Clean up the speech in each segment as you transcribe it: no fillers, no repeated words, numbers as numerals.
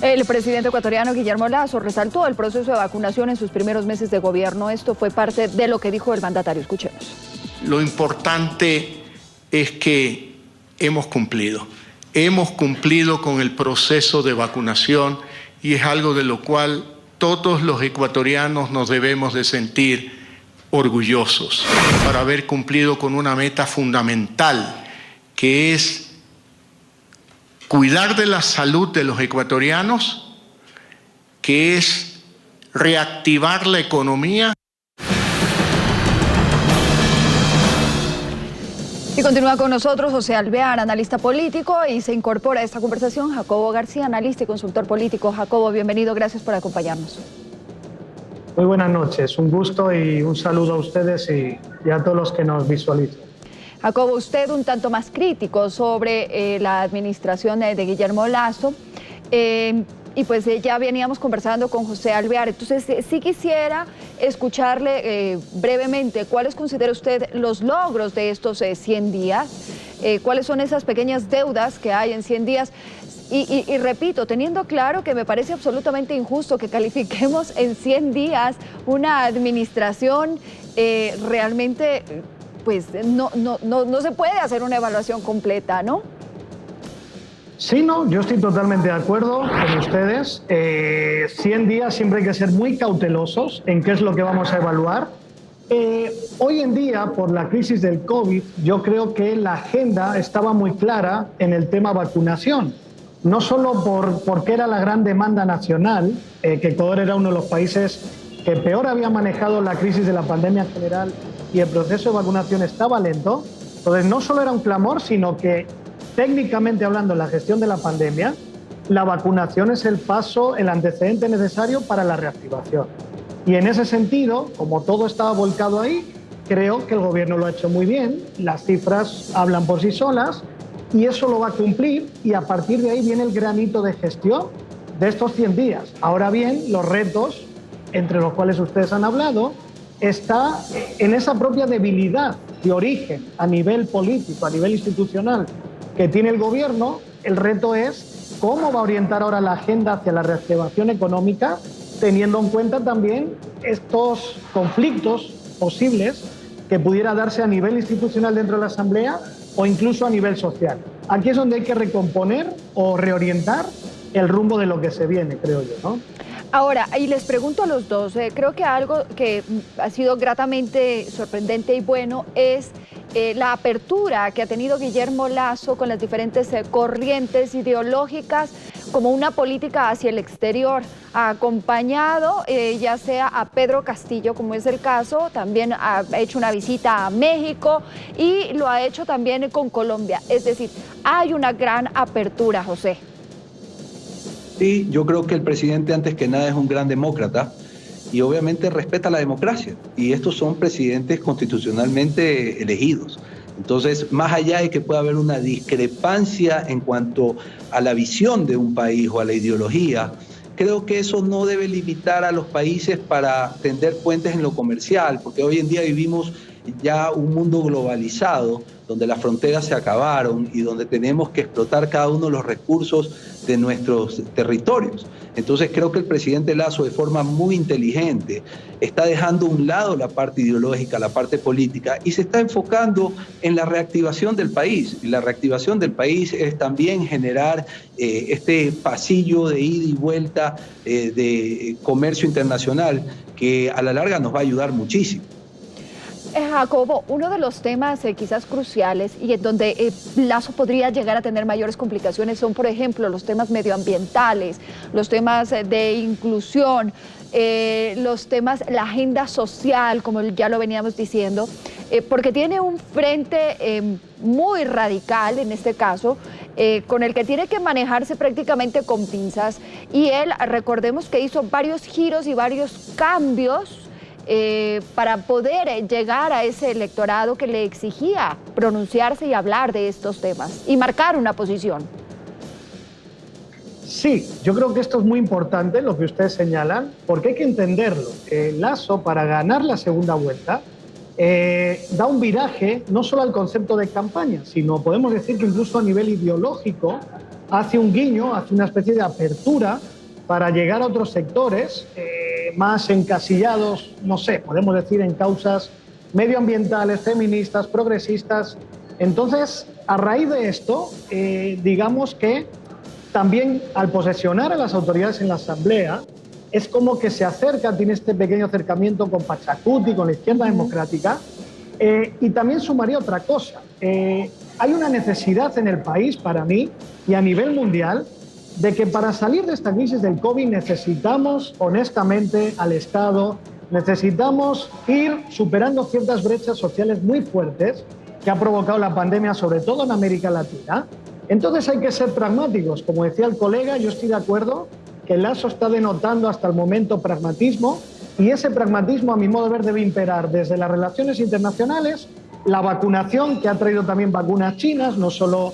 El presidente ecuatoriano Guillermo Lasso resaltó el proceso de vacunación en sus primeros meses de gobierno. Esto fue parte de lo que dijo el mandatario. Escuchemos. Lo importante es que hemos cumplido con el proceso de vacunación y es algo de lo cual todos los ecuatorianos nos debemos de sentir orgullosos para haber cumplido con una meta fundamental, que es cuidar de la salud de los ecuatorianos, que es reactivar la economía. Y continúa con nosotros José Alvear, analista político, y se incorpora a esta conversación Jacobo García, analista y consultor político. Jacobo, bienvenido, gracias por acompañarnos. Muy buenas noches, un gusto y un saludo a ustedes y a todos los que nos visualizan. Jacobo, usted un tanto más crítico sobre la administración de Guillermo Lasso, y pues ya veníamos conversando con José Alvear. Entonces sí quisiera escucharle brevemente cuáles considera usted los logros de estos 100 días, cuáles son esas pequeñas deudas que hay en 100 días. Y repito, teniendo claro que me parece absolutamente injusto que califiquemos en 100 días una administración realmente, pues no se puede hacer una evaluación completa, ¿no? Sí, no, yo estoy totalmente de acuerdo con ustedes. 100 días siempre hay que ser muy cautelosos en qué es lo que vamos a evaluar. Hoy en día, por la crisis del COVID, yo creo que la agenda estaba muy clara en el tema vacunación. No solo porque era la gran demanda nacional, que Ecuador era uno de los países que peor había manejado la crisis de la pandemia en general y el proceso de vacunación estaba lento. Entonces, no solo era un clamor, sino que técnicamente hablando, en la gestión de la pandemia, la vacunación es el paso, el antecedente necesario para la reactivación. Y en ese sentido, como todo estaba volcado ahí, creo que el gobierno lo ha hecho muy bien, las cifras hablan por sí solas y eso lo va a cumplir y a partir de ahí viene el gran hito de gestión de estos 100 días. Ahora bien, los retos, entre los cuales ustedes han hablado, está en esa propia debilidad de origen a nivel político, a nivel institucional, que tiene el gobierno. El reto es cómo va a orientar ahora la agenda hacia la reactivación económica, teniendo en cuenta también estos conflictos posibles que pudiera darse a nivel institucional dentro de la Asamblea o incluso a nivel social. Aquí es donde hay que recomponer o reorientar el rumbo de lo que se viene, creo yo, ¿no? Ahora, y les pregunto a los dos, creo que algo que ha sido gratamente sorprendente y bueno es la apertura que ha tenido Guillermo Lasso con las diferentes corrientes ideológicas como una política hacia el exterior. Ha acompañado ya sea a Pedro Castillo, como es el caso, también ha hecho una visita a México y lo ha hecho también con Colombia. Es decir, hay una gran apertura, José. Sí, yo creo que el presidente antes que nada es un gran demócrata y obviamente respeta la democracia. Y estos son presidentes constitucionalmente elegidos. Entonces, más allá de que pueda haber una discrepancia en cuanto a la visión de un país o a la ideología, creo que eso no debe limitar a los países para tender puentes en lo comercial, porque hoy en día vivimos ya un mundo globalizado, donde las fronteras se acabaron y donde tenemos que explotar cada uno de los recursos de nuestros territorios. Entonces creo que el presidente Lasso, de forma muy inteligente, está dejando a un lado la parte ideológica, la parte política, y se está enfocando en la reactivación del país. Y la reactivación del país es también generar este pasillo de ida y vuelta de comercio internacional que a la larga nos va a ayudar muchísimo. Jacobo, uno de los temas quizás cruciales y en donde Lasso podría llegar a tener mayores complicaciones son, por ejemplo, los temas medioambientales, los temas de inclusión, los temas, la agenda social, como ya lo veníamos diciendo, porque tiene un frente muy radical en este caso, con el que tiene que manejarse prácticamente con pinzas, y él, recordemos que hizo varios giros y varios cambios para poder llegar a ese electorado que le exigía pronunciarse y hablar de estos temas y marcar una posición. Sí, yo creo que esto es muy importante, lo que ustedes señalan, porque hay que entenderlo. Lasso, para ganar la segunda vuelta, da un viraje no solo al concepto de campaña, sino podemos decir que incluso a nivel ideológico hace un guiño, hace una especie de apertura para llegar a otros sectores más encasillados, no sé, podemos decir en causas medioambientales, feministas, progresistas. Entonces, a raíz de esto, digamos que también al posesionar a las autoridades en la Asamblea, es como que se acerca, tiene este pequeño acercamiento con Pachacuti, con la izquierda democrática, y también sumaría otra cosa. Hay una necesidad en el país, para mí, y a nivel mundial, de que para salir de esta crisis del COVID necesitamos, honestamente, al Estado, necesitamos ir superando ciertas brechas sociales muy fuertes que ha provocado la pandemia, sobre todo en América Latina. Entonces hay que ser pragmáticos. Como decía el colega, yo estoy de acuerdo que Lasso está denotando hasta el momento pragmatismo, y ese pragmatismo, a mi modo de ver, debe imperar desde las relaciones internacionales, la vacunación, que ha traído también vacunas chinas, no solo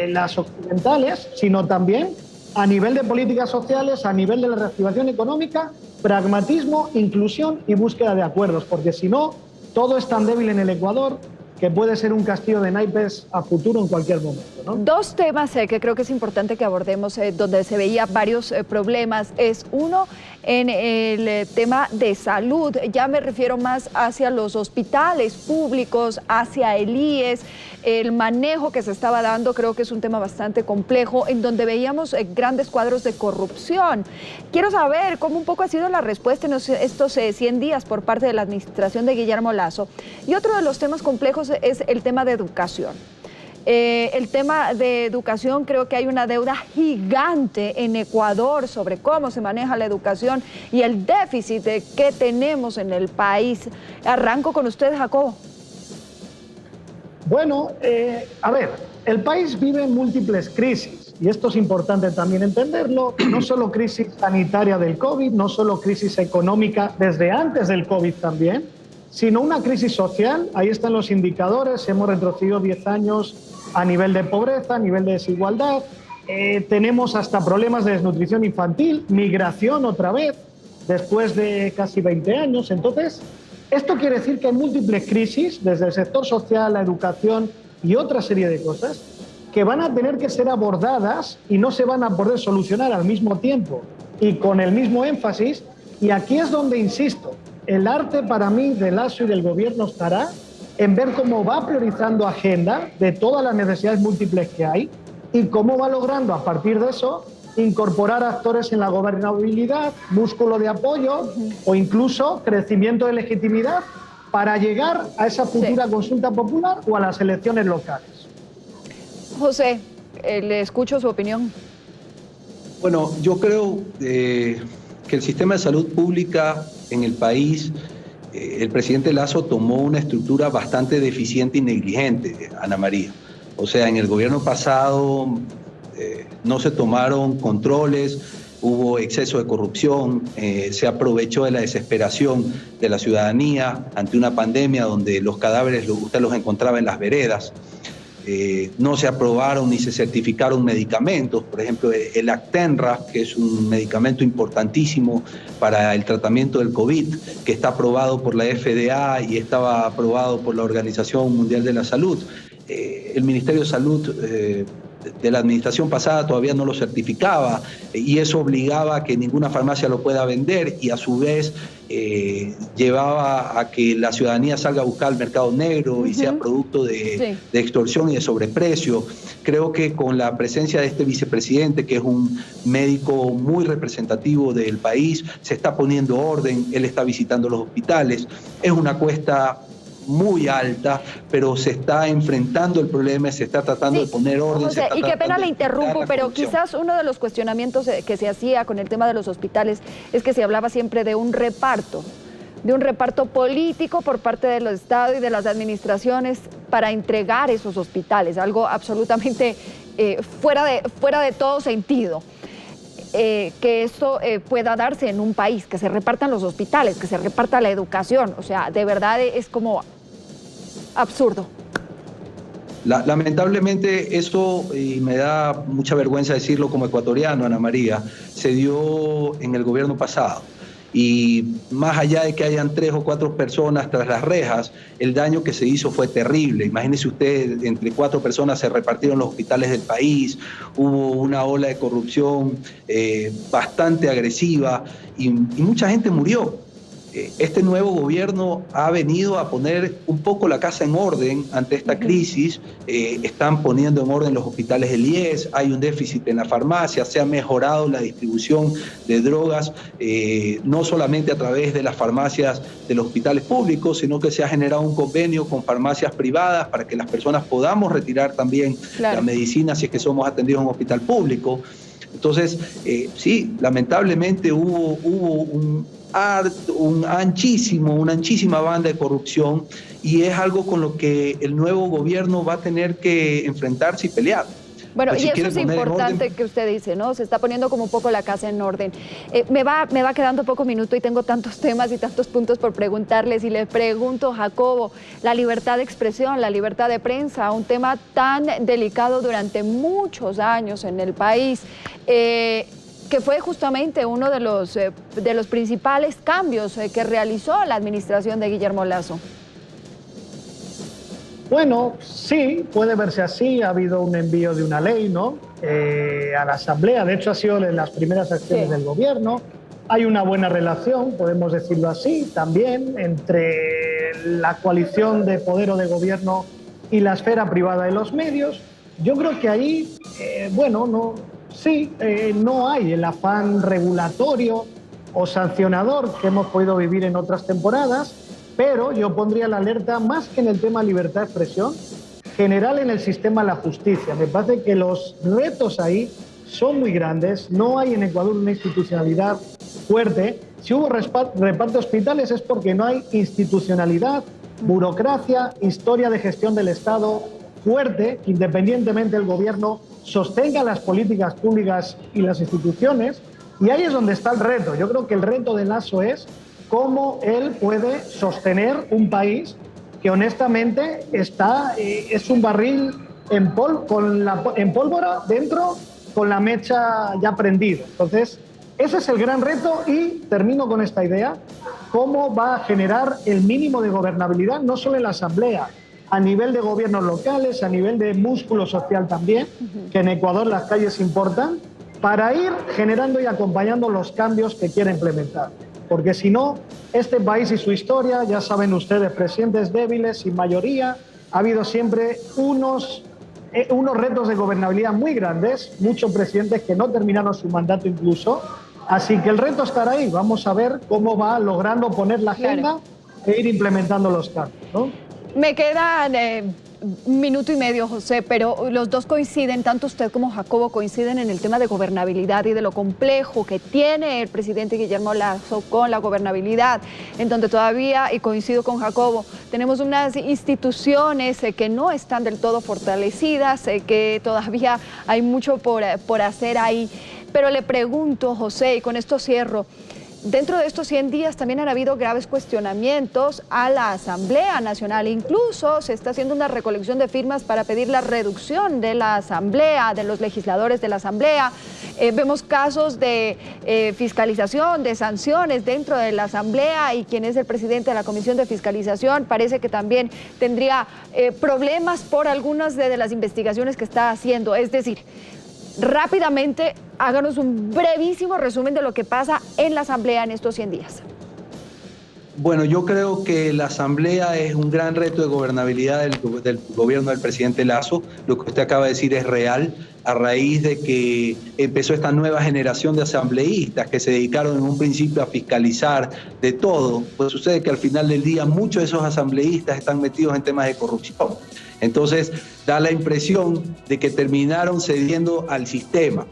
las occidentales, sino también a nivel de políticas sociales, a nivel de la reactivación económica, pragmatismo, inclusión y búsqueda de acuerdos, porque si no, todo es tan débil en el Ecuador que puede ser un castillo de naipes a futuro en cualquier momento, ¿no? Dos temas que creo que es importante que abordemos, donde se veía varios problemas, es uno en el tema de salud. Ya me refiero más hacia los hospitales públicos, hacia el IES, el manejo que se estaba dando. Creo que es un tema bastante complejo, en donde veíamos grandes cuadros de corrupción. Quiero saber cómo un poco ha sido la respuesta en estos 100 días por parte de la administración de Guillermo Lasso. Y otro de los temas complejos es el tema de educación. El tema de educación, creo que hay una deuda gigante en Ecuador sobre cómo se maneja la educación y el déficit que tenemos en el país. Arranco con usted, Jacobo. Bueno, a ver, el país vive múltiples crisis y esto es importante también entenderlo. No solo crisis sanitaria del COVID, no solo crisis económica desde antes del COVID también, sino una crisis social. Ahí están los indicadores, hemos retrocedido 10 años a nivel de pobreza, a nivel de desigualdad, tenemos hasta problemas de desnutrición infantil, migración otra vez, después de casi 20 años. Entonces, esto quiere decir que hay múltiples crisis, desde el sector social, la educación y otra serie de cosas, que van a tener que ser abordadas y no se van a poder solucionar al mismo tiempo y con el mismo énfasis. Y aquí es donde insisto, el arte para mí de Lasso y del gobierno estará en ver cómo va priorizando agenda de todas las necesidades múltiples que hay y cómo va logrando a partir de eso incorporar actores en la gobernabilidad, músculo de apoyo o incluso crecimiento de legitimidad para llegar a esa futura consulta popular o a las elecciones locales. José, le escucho su opinión. Bueno, yo creo que el sistema de salud pública en el país, el presidente Lasso tomó una estructura bastante deficiente y negligente, Ana María. O sea, en el gobierno pasado no se tomaron controles, hubo exceso de corrupción, se aprovechó de la desesperación de la ciudadanía ante una pandemia donde los cadáveres usted los encontraba en las veredas. No se aprobaron ni se certificaron medicamentos, por ejemplo el Actenra, que es un medicamento importantísimo para el tratamiento del COVID, que está aprobado por la FDA y estaba aprobado por la Organización Mundial de la Salud. El Ministerio de Salud de la administración pasada todavía no lo certificaba y eso obligaba a que ninguna farmacia lo pueda vender y a su vez llevaba a que la ciudadanía salga a buscar el mercado negro y sea producto de extorsión y de sobreprecio. Creo que con la presencia de este vicepresidente, que es un médico muy representativo del país, se está poniendo orden, él está visitando los hospitales. Es una cuesta muy alta, pero se está enfrentando el problema, se está tratando de poner orden. José, y qué pena le interrumpo, pero quizás uno de los cuestionamientos que se hacía con el tema de los hospitales es que se hablaba siempre de un reparto político por parte del Estado y de las administraciones para entregar esos hospitales, algo absolutamente fuera de todo sentido. Que esto pueda darse en un país, que se repartan los hospitales, que se reparta la educación, o sea, de verdad es como absurdo. Lamentablemente eso, y me da mucha vergüenza decirlo como ecuatoriano, Ana María, se dio en el gobierno pasado. y más allá de que hayan 3 o 4 personas tras las rejas, el daño que se hizo fue terrible. Imagínese usted, entre 4 personas se repartieron los hospitales del país, hubo una ola de corrupción bastante agresiva y mucha gente murió. Este nuevo gobierno ha venido a poner un poco la casa en orden ante esta crisis. Están poniendo en orden los hospitales del IES, hay un déficit en la farmacia, se ha mejorado la distribución de drogas, no solamente a través de las farmacias de los hospitales públicos, sino que se ha generado un convenio con farmacias privadas para que las personas podamos retirar también la medicina si es que somos atendidos en un hospital público. Entonces, sí, lamentablemente hubo una anchísima banda de corrupción y es algo con lo que el nuevo gobierno va a tener que enfrentarse y pelear. Bueno, y eso es importante que usted dice, ¿no? Se está poniendo como un poco la casa en orden. Me va quedando poco minuto y tengo tantos temas y tantos puntos por preguntarles. Y le pregunto, Jacobo, la libertad de expresión, la libertad de prensa, un tema tan delicado durante muchos años en el país, que fue justamente uno de los principales cambios que realizó la administración de Guillermo Lasso. Bueno, sí, puede verse así. Ha habido un envío de una ley, ¿no? A la Asamblea. De hecho, ha sido de las primeras acciones del gobierno. Hay una buena relación, podemos decirlo así, también entre la coalición de poder o de gobierno y la esfera privada de los medios. Yo creo que ahí, no hay el afán regulatorio o sancionador que hemos podido vivir en otras temporadas, pero yo pondría la alerta más que en el tema libertad de expresión, general en el sistema de la justicia. Me parece que los retos ahí son muy grandes, no hay en Ecuador una institucionalidad fuerte. Si hubo reparto de hospitales es porque no hay institucionalidad, burocracia, historia de gestión del Estado fuerte, que independientemente del gobierno sostenga las políticas públicas y las instituciones, y ahí es donde está el reto. Yo creo que el reto de Lasso es cómo él puede sostener un país que honestamente es un barril en pólvora dentro con la mecha ya prendida. Entonces, ese es el gran reto y termino con esta idea, cómo va a generar el mínimo de gobernabilidad, no solo en la Asamblea, a nivel de gobiernos locales, a nivel de músculo social también, que en Ecuador las calles importan, para ir generando y acompañando los cambios que quiere implementar. Porque si no, este país y su historia, ya saben ustedes, presidentes débiles, sin mayoría, ha habido siempre unos retos de gobernabilidad muy grandes, muchos presidentes que no terminaron su mandato incluso, así que el reto estará ahí. Vamos a ver cómo va logrando poner la agenda e ir implementando los cambios, ¿no? Me quedan un minuto y medio, José, pero los dos coinciden, tanto usted como Jacobo coinciden en el tema de gobernabilidad y de lo complejo que tiene el presidente Guillermo Lasso con la gobernabilidad, en donde todavía, y coincido con Jacobo, tenemos unas instituciones que no están del todo fortalecidas, que todavía hay mucho por hacer ahí. Pero le pregunto, José, y con esto cierro, dentro de estos 100 días también han habido graves cuestionamientos a la Asamblea Nacional. Incluso se está haciendo una recolección de firmas para pedir la reducción de la Asamblea, de los legisladores de la Asamblea. Vemos casos de fiscalización, de sanciones dentro de la Asamblea, y quien es el presidente de la Comisión de Fiscalización parece que también tendría problemas por algunas de las investigaciones que está haciendo. Es decir, rápidamente, háganos un brevísimo resumen de lo que pasa en la Asamblea en estos 100 días. Bueno, yo creo que la Asamblea es un gran reto de gobernabilidad del gobierno del presidente Lasso. Lo que usted acaba de decir es real, a raíz de que empezó esta nueva generación de asambleístas que se dedicaron en un principio a fiscalizar de todo. Pues sucede que al final del día muchos de esos asambleístas están metidos en temas de corrupción. Entonces da la impresión de que terminaron cediendo al sistema.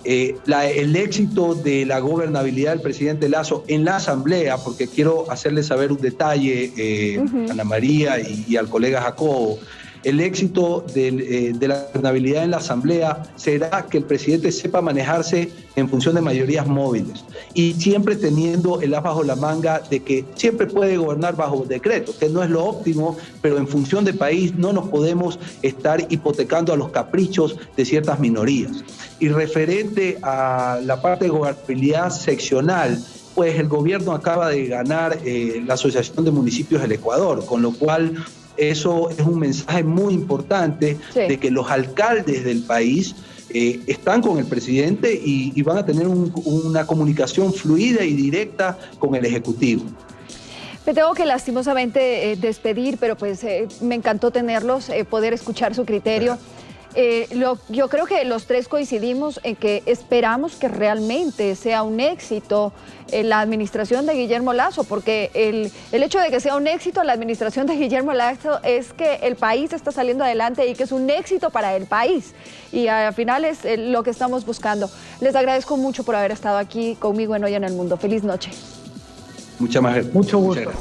El éxito de la gobernabilidad del presidente Lasso en la Asamblea, porque quiero hacerle saber un detalle, Ana María y al colega Jacobo, el éxito de la gobernabilidad en la Asamblea será que el presidente sepa manejarse en función de mayorías móviles y siempre teniendo el as bajo la manga de que siempre puede gobernar bajo decreto, que no es lo óptimo, pero en función de país no nos podemos estar hipotecando a los caprichos de ciertas minorías. Y referente a la parte de gobernabilidad seccional, pues el gobierno acaba de ganar la Asociación de Municipios del Ecuador, con lo cual eso es un mensaje muy importante de que los alcaldes del país están con el presidente y van a tener una comunicación fluida y directa con el Ejecutivo. Me tengo que lastimosamente despedir, pero pues me encantó tenerlos, poder escuchar su criterio. Yo creo que los tres coincidimos en que esperamos que realmente sea un éxito la administración de Guillermo Lasso, porque el hecho de que sea un éxito la administración de Guillermo Lasso es que el país está saliendo adelante y que es un éxito para el país. Y al final es lo que estamos buscando. Les agradezco mucho por haber estado aquí conmigo en Hoy en el Mundo. Feliz noche. Mucho gusto.